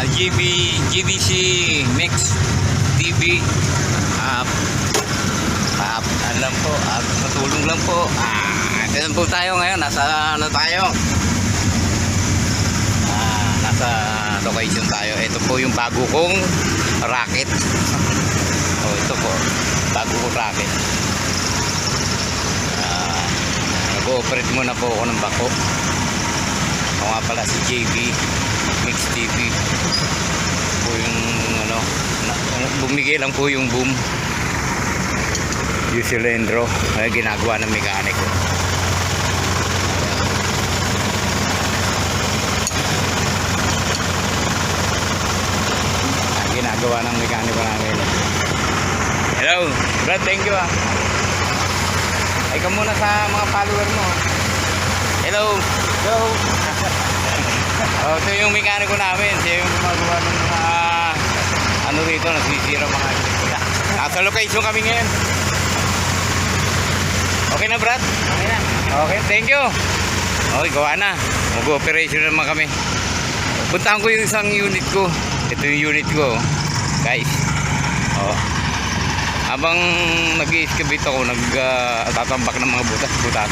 GBC Mix TV. Ano lang po, matulong lang po. Ganun po tayo ngayon. Nasa ano tayo? Nasa location tayo. Ito po yung bago kong racket. Ito po, bago kong racket. Nag-ooperate muna po ako ng bako. Ako nga pala si JB Mix TV. Po yung ano, bumigay lang po yung boom. Yung silindro ay ginagawa ng mekaniko. Ginagawa ng mekaniko namin. Hello, Brad, thank you Ay ka muna sa mga follower mo. Hello. Hello. Ito yung mekaniko namin. Siya yung gumagawa ng mga ano rito, nasisira mga elektrika. Nasa location kami ngayon. Okay na, Brad? Okay na. Okay, thank you. Okay, gawa na. Mag-operation naman kami. Puntahan ko yung isang unit ko. Ito yung unit ko, guys. Habang nag-i-excavate ako, nagtatambak ng mga butas-butas.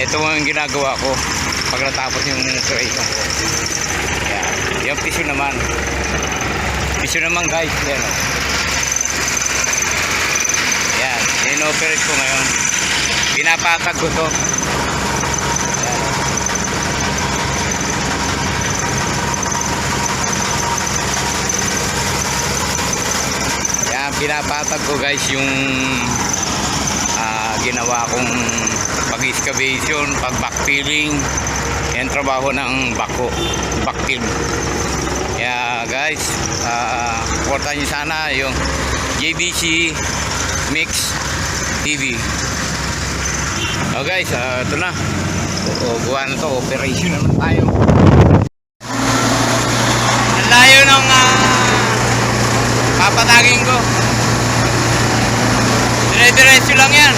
Ito ang ginagawa ko pag natapos yung operation ko. Yan. Yung piso naman. Piso naman, guys. Yan. Yan. In-operate ko ngayon. Pinapatag ko to. Yan. Pinapatag ko, guys, yung ginawa kong pag-excavation, pag-backfilling. Yan trabaho ng bako, backfill. Kaya guys, supportan nyo sana yung JBC Mix TV. Guys, ito na. Gawa na to, operation naman tayo. Ang layo ng papatagin ko. Dire-diretso lang yan.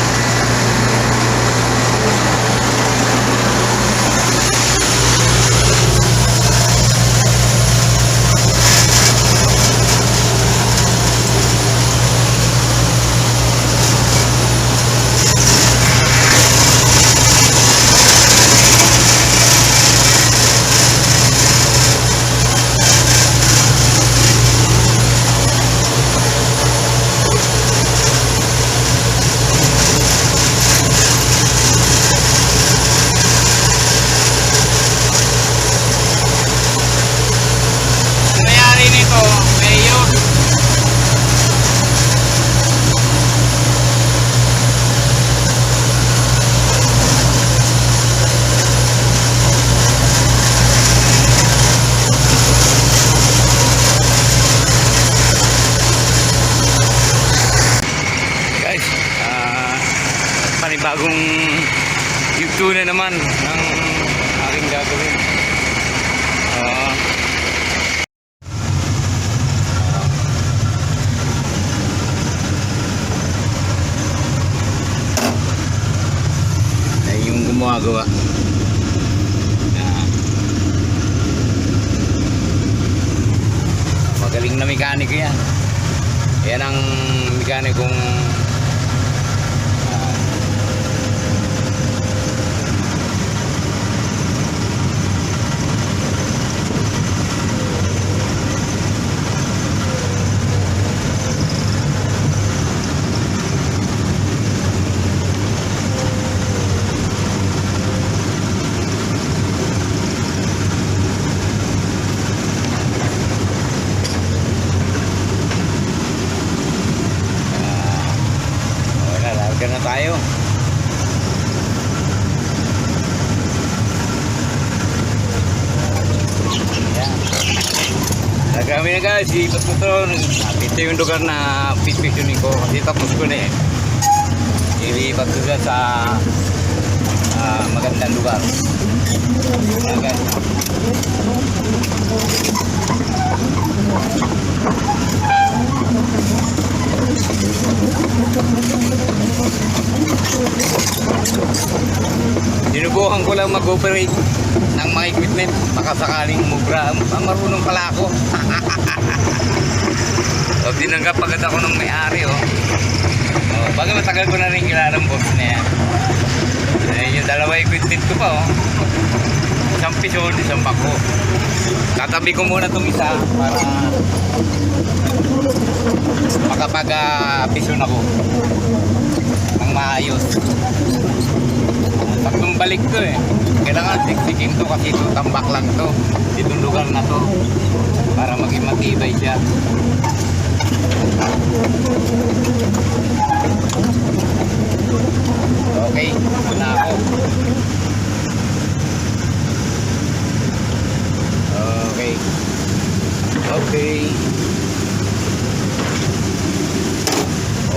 Panibagong YouTube na naman ng aking gagawin. Ay yung gumagawa. Magaling na mekaniko yan. Yan ang mekanikong na tayo. Nagkami na guys, ipat ko to. Ito yung lugar na fish-fishing ko kasi tapos ko na ilipat ko sa magandang lugar. Ayan guys. Sinubukan ko lang mag-operate ng mga equipment. Baka sakaling mubra. Marunong pala ako. So, tinanggap agad ako ng may-ari, oh. Oh, bagay matagal ko na rin kilala ang boss na yan. Yung dalawa equipment ko pa, oh. Isang piso, isang bako. Tatabi ko muna itong isa para makapag-pison ako ng maayos. Tatlong balik to eh. Kailangan siksikin to kasi ito tambak lang to. Itong lugar na to para maging matibay siya. Okay, na ako. Okay. Okay.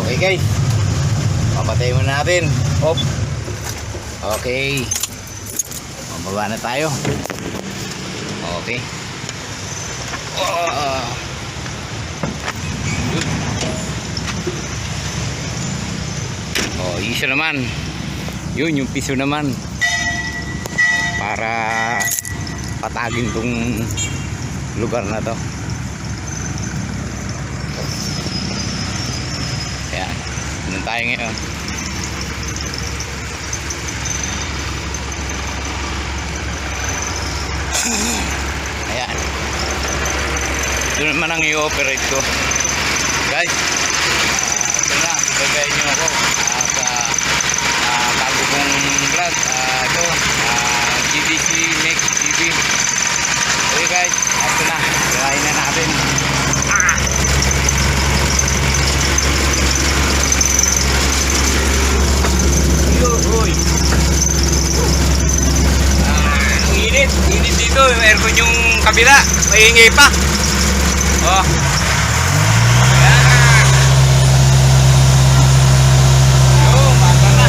Okay guys. Papatay muna natin. Off. Okay. Mababa na tayo. Okay. Oh, isa naman. Yun, yung piso naman. Para patagin tong lugar na to. Ayan. Doon tayo ngayon. Ayan. Ito naman ang i-operate ko. Guys, ito na. Ibagayin nyo ako sa bago kong vlog. Ito, GDC Next TV. Okay guys, ito na. Galahin na natin. Uy. Ang init. Init dito. Yung aircon yung kabila. Maingay pa. Oh. Ayan. Yo, mata na.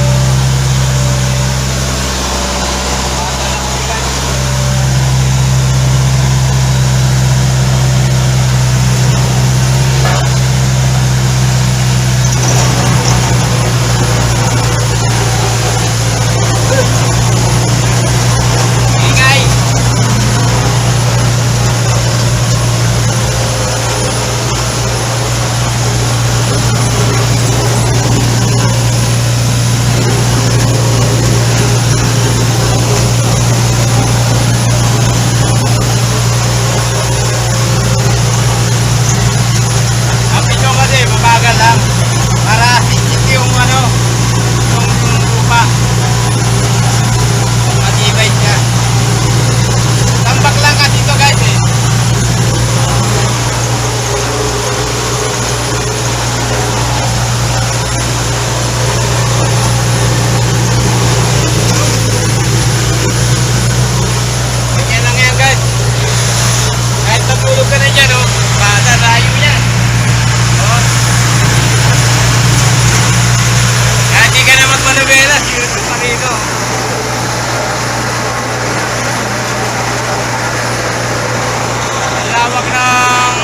Lawak ng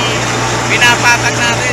pinapatag natin.